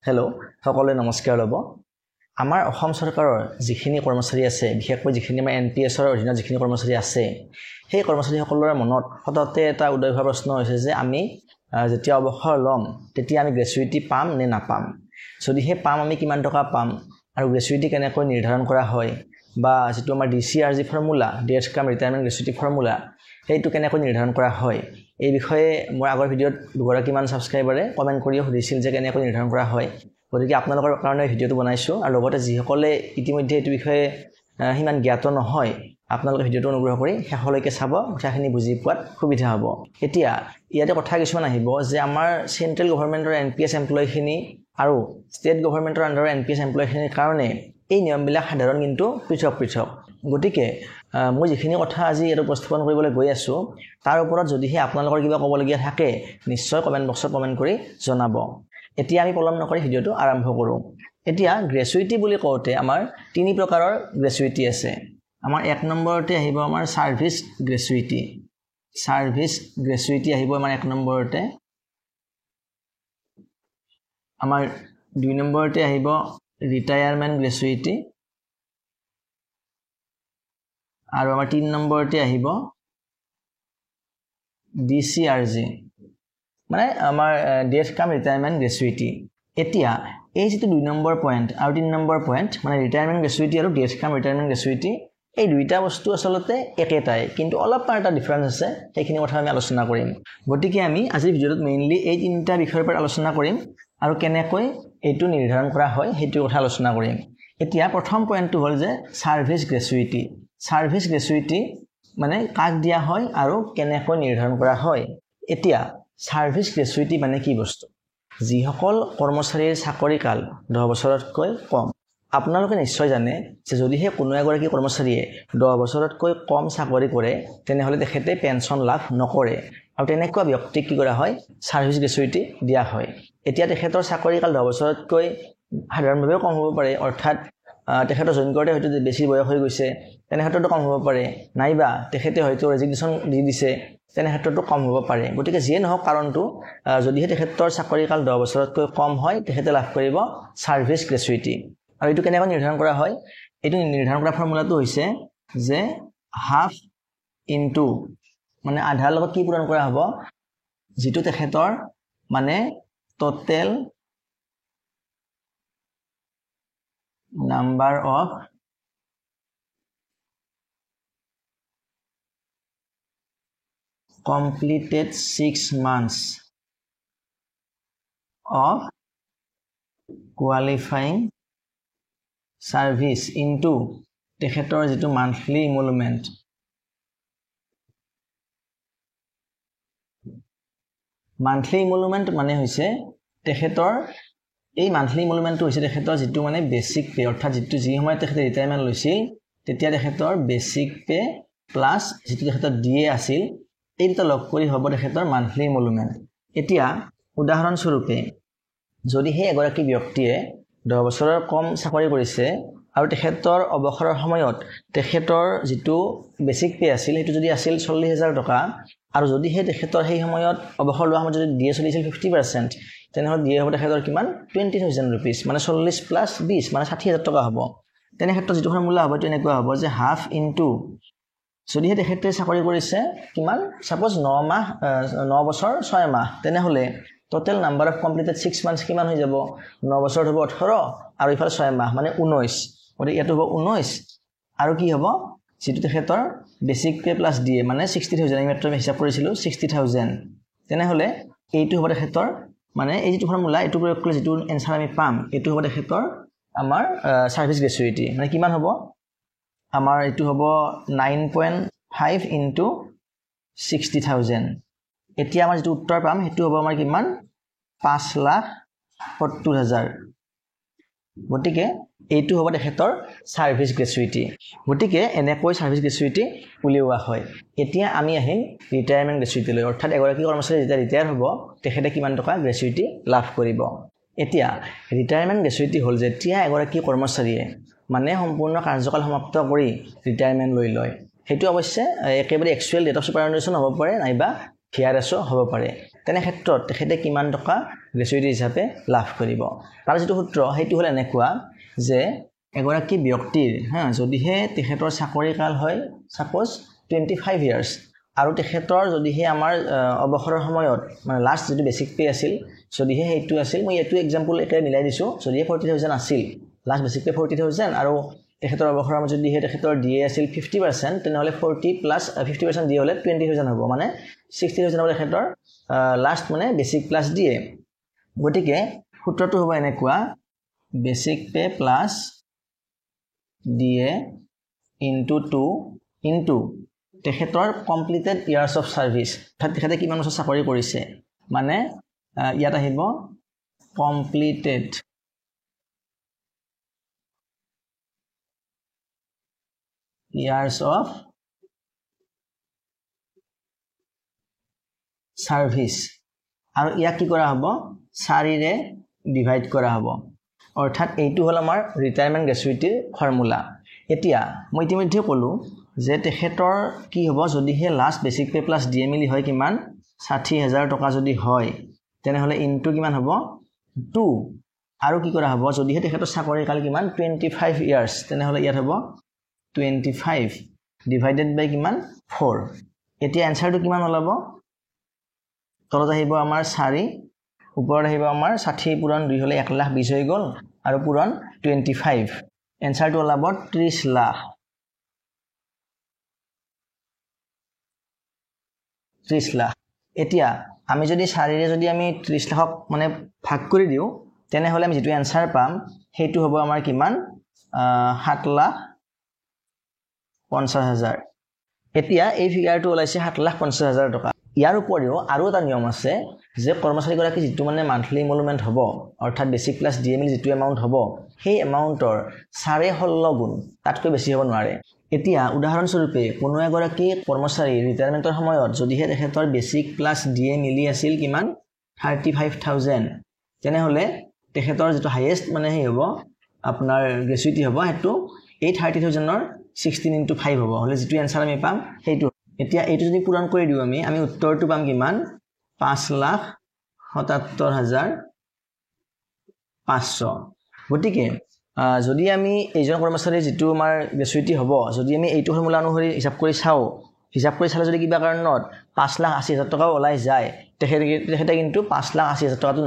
hello' সকলোৱে নমস্কাৰ ল'ব আমাৰ অসম চৰকাৰৰ যিখিনি কৰ্মচাৰী আছে বিশেষকৈ যিখিনি আমাৰ এনপিএছৰ অধীনত যিখিনি কৰ্মচাৰী আছে সেই কৰ্মচাৰীসকলৰ মনত সততে এটা উদয় হোৱা প্ৰশ্ন হৈছে যে আমি যেতিয়া অৱসৰ ল'ম তেতিয়া আমি গ্ৰেচুইটি পাম নে নাপাম যদিহে পাম আমি কিমান টকা পাম আৰু গ্ৰেচুইটি কেনেকৈ নিৰ্ধাৰণ কৰা হয় বা যেটো আমাৰ ডিচিআৰজি ফৰ্মুলা ডেথ কাম ৰিটায়াৰমেণ্ট গ্ৰেচুইটি ফৰ্মুলা সেইটো কেনেকৈ নিৰ্ধাৰণ কৰা হয় এই বিষয়ে মোৰ আগৰ ভিডিঅ'ত দুগৰাকীমান ছাবস্ক্ৰাইবাৰে কমেন্ট কৰি সুধিছিল যে কেনেকৈ নিৰ্ধাৰণ কৰা হয় গতিকে আপোনালোকৰ কাৰণে ভিডিঅ'টো বনাইছো আৰু লগতে যিসকলে ইতিমধ্যে এই বিষয়ে হিমান জ্ঞাত নহয় আপোনালোকে ভিডিঅ'টো অনুগ্ৰহ কৰি শেষলৈকে চাব কথাখিনি বুজি পোৱাত সুবিধা হ'ব এতিয়া ইয়াতে কথা কিছুমান আহিব যে আমাৰ চেন্ট্ৰেল গভৰ্ণমেণ্টৰ এনপিএছ এমপ্লয়িখিনি আৰু ষ্টেট গভৰ্ণমেণ্টৰ আণ্ডাৰৰ এনপিএছ এমপ্লয়িখিনিৰ কাৰণে এই নিয়মবিলাক সাধাৰণ কিন্তু পৃথক গতিকে মই যিখিনি কথা আজি এটো উপস্থাপন কৰিবলৈ গৈ আছো তাৰ ওপৰত যদিহে আপোনালোকৰ কিবা ক'বলগীয়া থাকে নিশ্চয় কমেন্ট বক্সত কমেন্ট কৰি জনাব এতিয়া আমি পলম নকৰি ভিডিঅ'টো আৰম্ভ কৰো এতিয়া গ্ৰেচুইটি বুলি কওঁতে আমাৰ তিনি প্ৰকাৰৰ গ্ৰেচুইটি আছে আমাৰ এক নম্বৰতে আহিব আমাৰ সাৰ্ভিস গ্ৰেচুইটি আহিব আমাৰ এক নম্বৰতে আমাৰ দুই নম্বৰতে আহিব ৰিটায়াৰমেণ্ট গ্ৰেচুইটি আৰু আমাৰ 3 নম্বৰতে আহিব ডিচিআৰজি মানে আমাৰ ডেথ কাম ৰিটায়াৰমেণ্ট গ্ৰেচুইটি এতিয়া এই যেটো 2 নম্বৰ পইণ্ট আৰু 3 নম্বৰ পইণ্ট মানে ৰিটায়াৰমেণ্ট গ্ৰেচুইটি আৰু ডেথ কাম ৰিটায়াৰমেণ্ট গ্ৰেচুইটি এই দুইটা বস্তু আসলতে একেটাই কিন্তু অলপ এটা ডিফাৰেন্স আছে সেইখিনি কথা আমি আলোচনা কৰিম গতিকে আমি আজি ভিডিঅ'ত মেইনলি এই তিনিটা বিষয়ৰ ওপৰত আলোচনা কৰিম আৰু কেনেকৈ এইটো নিৰ্ধাৰণ কৰা হয় সেইটো কথা আলোচনা কৰিম এতিয়া প্ৰথম পইণ্টটো হ'ল যে সাৰ্ভিস গ্ৰেচুইটি মানে কাক দিয়া হয় আৰু কেনেকৈ নিৰ্ধাৰণ কৰা হয় এতিয়া সাৰ্ভিস গ্ৰেচুইটি মানে কি বস্তু যিসকল কৰ্মচাৰীৰ চাকৰি কাল 10 বছৰতকৈ কম আপোনালোকে নিশ্চয় জানে যে যদিহে কোনো এগৰাকী কৰ্মচাৰীয়ে 10 বছৰতকৈ কম চাকৰি কৰে তেনেহলে তেখেতে পেনশন লাভ নকৰে আৰু তেনেকুৱা ব্যক্তিক কি কৰা হয় সাৰ্ভিস গ্ৰেচুইটি দিয়া হয় এতিয়া তেখেতৰ চাকৰি কাল 10 বছৰতকৈ সাধাৰণভাৱে কম হ'ব পাৰে অৰ্থাৎ তেখেতৰ জইন কৰোঁতে হয়তো বেছি বয়স হৈ গৈছে তেনে ক্ষেত্ৰতো কম হ'ব পাৰে নাইবা তেখেতে হয়তো ৰেজিগনেশ্যন দি দিছে তেনে ক্ষেত্ৰতো কম হ'ব পাৰে গতিকে যিয়ে নহওক কাৰণটো যদিহে তেখেতৰ চাকৰি কাল 10 বছৰতকৈ কম হয় তেখেতে লাভ কৰিব সাৰ্ভিস গ্ৰেচুইটি আৰু এইটো কেনেকৈ নিৰ্ধাৰণ কৰা হয় এইটো নিৰ্ধাৰণ কৰা ফৰ্মুলাটো হৈছে যে হাফ ইনটু মানে আধাৰ লগত কি পূৰণ কৰা হ'ব যেটো তেখেতৰ মানে total number of completed 6 months of qualifying service into তেখেতৰ যেটো monthly emolument মানে হৈছে তেখেতৰ এই মান্থলি ইমলুমেন্টটো হৈছে তেখেতৰ যেটো মানে বেসিক পে অৰ্থাৎ যেটো যি সময় তেখেতে ৰিটায়াৰমেন্ট লৈছিল তেতিয়া তেখেতৰ বেসিক পে প্লাস যেটো তেখেতৰ ডিএ আছিল এই দুটা লগ কৰি হ'ব তেখেতৰ মান্থলি ইমলুমেন্ট এতিয়া উদাহৰণ স্বৰূপে যদি হে এগৰাকী ব্যক্তিয়ে 10 বছৰৰ কম চাকৰি কৰিছে আৰু তেখেতৰ অৱসৰৰ সময়ত তেখেতৰ যেটো বেসিক পে আছিল সেইটো যদি আছিল 40000 টকা আৰু যদি হে তেখেতৰ সেই সময়ত অৱসৰ লোৱা সময়ত যদি ডিএ চলিছিল 50% তেনেহলে ডিএ হ'ব তেখেতৰ কিমান 20000 रुपीस মানে 40 প্লাস 20 মানে 60000 টকা হ'ব তেনে ক্ষেত্ৰত যেটো ফৰ্মুলা হ'ব তেনেকুৱা হ'ব যে হাফ ইনটু যদিহে তেখেতে চাকৰি কৰিছে কিমান সাপোজ 9 বছৰ 6 মাহ তেনেহলে total number of completed 6 months কিমান হৈ যাব 9 বছৰ হ'ব 18 আৰু ইফালে 6 মাহ মানে 19 গতিকে এটো হ'ব 19 আৰু কি হ'ব যেটো তেখেতৰ বেসিক পে প্লাস ডিএ মানে 60000 আমি মাত্ৰ হিসাব কৰিছিলো 60000 তেনেহলে এইটো হ'ব তেখেতৰ মানে এই যেটো ফৰ্মুলা এটো প্ৰয়োগ কৰিলে যেটো এনসাৰ আমি পাম এটো হ'ব তেখেতৰ আমাৰ সাৰ্ভিস গ্ৰেচুইটি মানে কিমান হ'ব আমাৰ এটো হ'ব 9.5 ইনটু 60000 এতিয়া আমাৰ যেটো উত্তৰ পাম হেতু হ'ব আমাৰ কিমান 5,70,000 গতিকে এইটো হ'ব তেখেতৰ সাৰ্ভিস গ্ৰেচুইটি গতিকে এনেকৈ সাৰ্ভিস গ্ৰেচুইটি উলিওৱা হয় এতিয়া আমি আহিম ৰিটায়াৰমেন্ট গ্ৰেচুইটি লৈ অৰ্থাৎ এগৰাকী কৰ্মচাৰী যেতিয়া ৰিটায়াৰ হ'ব তেখেতে কিমান টকা গ্ৰেচুইটি লাভ কৰিব এতিয়া ৰিটায়াৰমেন্ট গ্ৰেচুইটি হ'ল যেতিয়া এগৰাকী কৰ্মচাৰীয়ে মানে সম্পূৰ্ণ কাৰ্যকাল সমাপ্ত কৰি ৰিটায়াৰমেন্ট লৈ লয় হেতু অৱশ্যে একেবাৰে এক্সুৱেল ডেট অফ সুপাৰএনুৱেশ্যন হ'ব পাৰে নাইবা ভিআৰএছও হ'ব পাৰে তেনে ক্ষেত্ৰত তেখেতে কিমান টকা গ্ৰেচুইটি হিচাপে লাভ কৰিব তাৰ যেটো সূত্ৰ হেতু হল এনেকুৱা যে এগৰাকী ব্যক্তিৰ যদিহে তেখেতৰ চাকৰি কাল হয় সাপোজ 25 ইয়াৰ্স আৰু তেখেতৰ যদিহে আমাৰ অবসৰৰ সময়ত মানে লাষ্ট যদি বেসিক পে আছিল যদিহে হেতু আছিল মই এটো एग्जांपल একে মিলাই দিছো যদিহে 40000 আছিল লাষ্ট বেসিক পে 40000 আৰু তেখেতৰ অবসৰৰ সময়ত যদিহে তেখেতৰ ডিএ আছিল 50% তেনেহলে 40 প্লাস 50% ডিএ হলে 20000 হ'ব মানে 60000 হ'ব তেখেতৰ লাষ্ট মানে বেসিক প্লাস ডিএ গতিকে সূত্ৰটো হ'ব এনেকুৱা basic pay plus DA into 2 into তেখেতৰ কমপ্লিটেড ইয়াৰ্স অফ সাৰ্ভিস তেখেতে কিমান বছৰ চাকৰি কৰিছে মানে ইয়াত আহিব কমপ্লিটেড years of service আৰু ইয়াক কি কৰা হ'ব 4 ৰে ডিভাইড কৰা হ'ব অৰ্থাৎ এইটো হল আমাৰ ৰিটায়াৰমেন্ট গ্ৰেচুইটিৰ ফৰ্মুলা এতিয়া মই ইতিমধ্যে ক'লো যে তেখেতৰ কি হ'ব যদি হে last basic pay plus DA মিলি হয় কিমান 60000 টকা যদি হয় তেনেহলে ইনটু কিমান হ'ব 2 আৰু কি কৰা হ'ব যদি হে তেখেতৰ চাকৰি কাল কিমান 25 ইয়াৰ্স তেনেহলে ইয়াত হ'ব 25 divided by কিমান 4 এতিয়া আনসাৰটো কিমান ওলাব তলত আহিব আমাৰ 4 ওপৰত আহিব আমাৰ 60 পূৰণ 2 হলে 1,20,000 হৈ গল আৰু পূৰণ 25 আনসাৰটো ওলাব 30 লাখ 30 লাখ এতিয়া আমি যদি 4 ৰে যদি আমি 30 লাখক মানে ভাগ কৰি দিও তেনে হলে আমি যেটো আনসাৰ পাম হেতু হ'ব আমাৰ কিমান 7 লাখ 50,000 এতিয়া এই ফিগাৰটো ওলাইছে 7,50,000 টকা ইয়াৰ উপৰিও আৰু এটা নিয়ম আছে যে কৰ্মচাৰীগৰাকী যেটো মানে মান্থলি ইমলুমেন্ট হ'ব অৰ্থাৎ বেসিক প্লাস ডিএ মিলি যেটো এমাউন্ট হ'ব সেই এমাউন্টৰ 16.5 গুণ তাতকৈ বেছি হ'ব নোৱাৰে এতিয়া উদাহৰণ স্বৰূপে কোনো এগৰাকী কৰ্মচাৰী ৰিটায়াৰমেন্টৰ সময়ত যদিহে তেখেতৰ বেসিক প্লাস ডিএ মিলি আছিল কিমান 35,000 তেনে হলে তেখেতৰ যেটো হাইয়েস্ট মানে হে হ'ব আপোনাৰ গ্ৰেচুইটি হ'ব হেতু 30,000 ৰ 16 into 5 হ'ব হলে যেটো আনসাৰ আমি পাম হেতু এতিয়া এইটো যদি পূৰণ কৰি দিও আমি উত্তৰটো পাম কিমান 5,77,500 গতিকে যদি আমি এইজন কৰ্মচাৰী যেটো আমাৰ গ্ৰেচুইটি হ'ব যদি আমি এইটো ফৰ্মুলা অনুসৰি হিসাব কৰি চালে যদি কিবা কাৰণত 5,80,000 টকা ওলাই যায় তেখেতে কিন্তু 5,80,000 টকাটো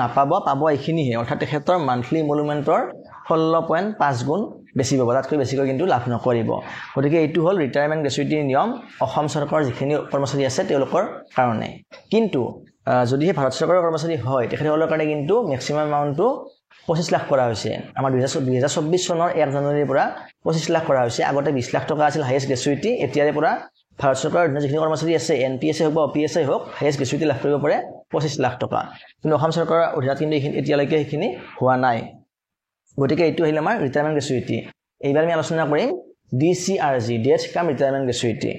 পাব এইখিনিহে অৰ্থাৎ তেখেতৰ মান্থলি ইমলুমেন্টৰ 16.5 গুণ বেছি পাব তাতকৈ বেছিকৈ কিন্তু লাভ নকৰিব গতিকে এইটো হল ৰিটায়াৰমেন্ট গ্ৰেচুইটিৰ নিয়ম অসম চৰকাৰৰ যিখিনি কৰ্মচাৰী আছে তেওঁলোকৰ কাৰণে কিন্তু যদি হে ভাৰত চৰকাৰৰ কৰ্মচাৰী হয় তেখেতসকলৰ কাৰণে কিন্তু ম্যাক্সিমাম এমাউন্টটো 25 লাখ কৰা হৈছে আমাৰ 2024 চনৰ 1 জানুৱাৰীৰ পৰা 25 লাখ কৰা হৈছে আগতে 20 লাখ টকা আছিল হাইয়েস্ট গ্ৰেচুইটি এতিয়াৰে পৰা ভাৰত চৰকাৰৰ যিখিনি কৰ্মচাৰী আছে এনপিএছএ হওক বা অপিএছএ হওক হাইয়েস্ট গ্ৰেচুইটি লাভ কৰিব পাৰে 25 লাখ টকা কিন্তু অসম চৰকাৰৰ অধীনত কিন্তু এতিয়ালৈকে এইখিনি হোৱা নাই গতিকে এইটো আহিল আমাৰ ৰিটায়াৰমেন্ট গ্ৰেচুইটি এইবাৰ আমি আলোচনা কৰিম ডিচিআৰজি ডেথ কাম ৰিটায়াৰমেন্ট গ্ৰেচুইটি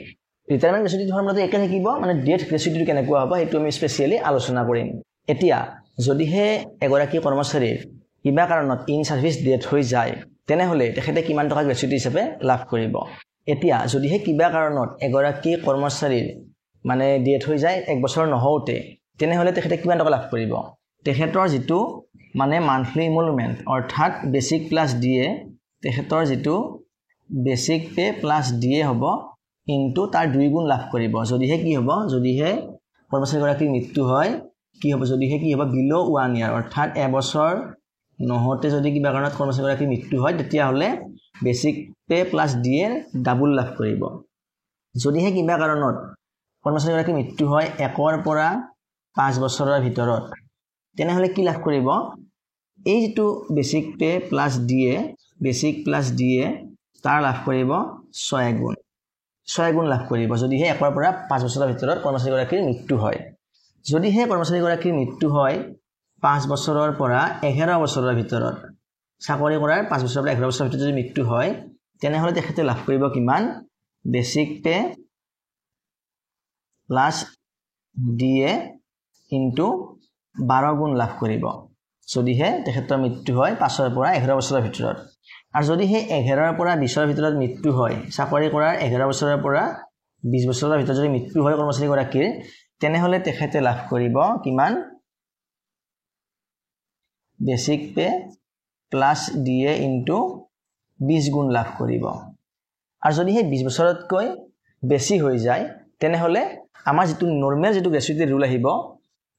ৰিটায়াৰমেন্ট গ্ৰেচুইটি ফৰ্মুলাটো একে থাকিব মানে ডেথ গ্ৰেচুইটিটো কেনেকুৱা হ'ব হেতু আমি স্পেশালি আলোচনা কৰিম এতিয়া যদিহে এগৰাকী কৰ্মচাৰীৰ কিবা কাৰণত ইন সাৰ্ভিস ডেথ হৈ যায় তেনেহলে তেখেতে কিমান টকা গ্ৰেচুইটি হিচাপে লাভ কৰিব এতিয়া যদিহে কিবা কাৰণত এগৰাকী কৰ্মচাৰীৰ মানে ডেথ হৈ যায় 1 বছৰ নহওতে তেনেহলে তেখেতে কিমান টকা লাভ কৰিব তেখেতৰ যেটো মানে মান্থলি ইমলুমেন্ট অৰ্থাৎ বেসিক প্লাস ডিএ তেখেতৰ যেটো বেসিক পে প্লাস ডিএ হ'ব ইনটু তাৰ 2 গুণ লাভ কৰিব যদিহে কি হ'ব যদিহে কৰ্মচাৰীগৰাকীৰ মৃত্যু হয় কি হ'ব যদিহে কি হ'ব বিলো 1 ইয়াৰ অৰ্থাৎ এবছৰ নহওতে যদি কিবা কাৰণত কৰ্মচাৰীগৰাকীৰ মৃত্যু হয় তেতিয়া হলে basic pay plus DA double লাভ কৰিব যদিহে কিবা কাৰণত কৰ্মচাৰীগৰাকীৰ মৃত্যু হয় 1 পৰা 5 বছৰৰ ভিতৰত তেনেহলে কি লাভ কৰিব এই যেটো বেসিক পে প্লাস ডিএ তাৰ লাভ কৰিব 6 গুণ লাভ কৰিব যদিহে 1 পৰা 5 বছৰৰ ভিতৰত কৰ্মচাৰীগৰাকীৰ মৃত্যু হয় যদিহে কৰ্মচাৰীগৰাকীৰ মৃত্যু হয় 5 বছৰৰ পৰা 11 বছৰৰ ভিতৰত চাকৰি কৰাৰ 5 বছৰৰ পৰা 11 বছৰৰ ভিতৰত যদি মৃত্যু হয় তেনেহলে তেখেতে লাভ কৰিব কিমান basic pay plus DA into 12 গুণ লাভ কৰিব যদিহে তেখেতৰ মৃত্যু হয় 5 পৰা 11 বছৰৰ ভিতৰত আৰু যদিহে 11 পৰা 20 ভিতৰত মৃত্যু হয় চাকৰি কৰাৰ 11 বছৰৰ পৰা 20 বছৰৰ ভিতৰত যদি মৃত্যু হয় কৰ্মচাৰীগৰাকীৰ তেনেহলে তেখেতে লাভ কৰিব কিমান basic pay plus DA into 20 গুণ লাভ কৰিব আৰু যদি হে 20 বছৰতকৈ বেছি হৈ যায় তেনেহলে আমাৰ যেটো নৰমাল যেটো গ্ৰেচুইটি ৰুল আহিব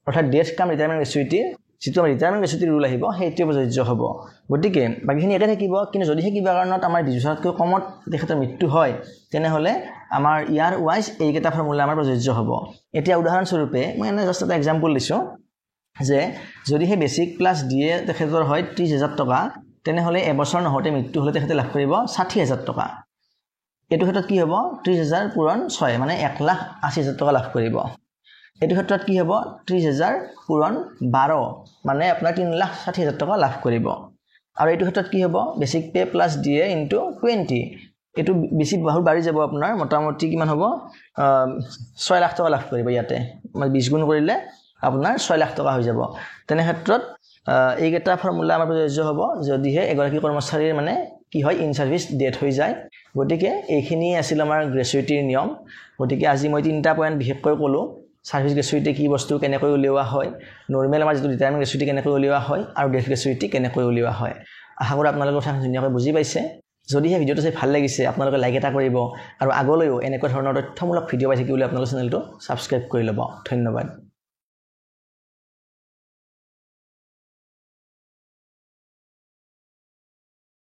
অৰ্থাৎ ডেথ কাম ৰিটায়াৰমেন্ট গ্ৰেচুইটি যেটো আমাৰ ৰিটায়াৰমেন্ট গ্ৰেচুইটি ৰুল আহিব হেইটো প্ৰযোজ্য হ'ব গতিকে বাকিখিনি একে থাকিব কিন্তু যদি হে কিবা কাৰণত আমাৰ 20 বছৰতকৈ কমত তেখেতৰ মৃত্যু হয় তেনেহলে আমাৰ ইয়াৰ ওয়াইজ এইকেইটা ফৰ্মুলা আমাৰ প্ৰযোজ্য হ'ব এতিয়া উদাহৰণ স্বৰূপে মই এনে জাস্ট এটা एग्जांपल দিছো যে যদি হে বেসিক প্লাস ডিএ তেখেতৰ হয় 30000 টকা তেনেহলে এবছৰ নহতে মৃত্যু হলে তেখেতে লাভ কৰিব 60000 টকা এটো ক্ষেত্ৰত কি হ'ব 30000 পূৰণ 6 মানে 1,80,000 টকা লাভ কৰিব এটো ক্ষেত্ৰত কি হ'ব 30000 পূৰণ 12 মানে আপোনাৰ 3,60,000 টকা লাভ কৰিব আৰু এটো ক্ষেত্ৰত কি হ'ব basic pay plus DA into 20 এটো বেছি বহুত বাঢ়ি যাব আপোনাৰ মোটামুটি কিমান হ'ব 6 লাখ টকা লাভ কৰিব ইয়াতে মানে 20 গুণ কৰিলে আপোনাৰ 6 লাখ টকা হৈ যাব তেনে ক্ষেত্ৰত এইকেইটা ফৰ্মুলা আমাৰ প্ৰযোজ্য হ'ব যদি হে এগৰাকী কৰ্মচাৰীৰ মানে কি হয় ইন সাৰ্ভিস ডেথ হৈ যায় গতিকে এইখিনি আছিল আমাৰ গ্ৰেচুইটিৰ নিয়ম গতিকে আজি মই তিনটা পইণ্ট বিশেষকৈ ক'লো সাৰ্ভিস গ্ৰেচুইটি কি বস্তু কেনেকৈ উলিওৱা হয় নৰমাল আমাৰ যেটো ৰিটায়াৰমেন্ট গ্ৰেচুইটি কেনেকৈ উলিওৱা হয় আৰু ডেথ গ্ৰেচুইটি কেনেকৈ উলিওৱা হয় আশা কৰো আপোনালোকে কথা ধুনীয়াকৈ বুজি পাইছে যদি হে ভিডিওটো চাই ভাল লাগিছে আপোনালোকে লাইক এটা কৰিব আৰু আগলৈও এনেকুৱা ধৰণৰ তথ্যমূলক ভিডিও পাই থাকিবলৈ আপোনালোকৰ চেনেলটো সাবস্ক্ৰাইব কৰি ল'ব ধন্যবাদ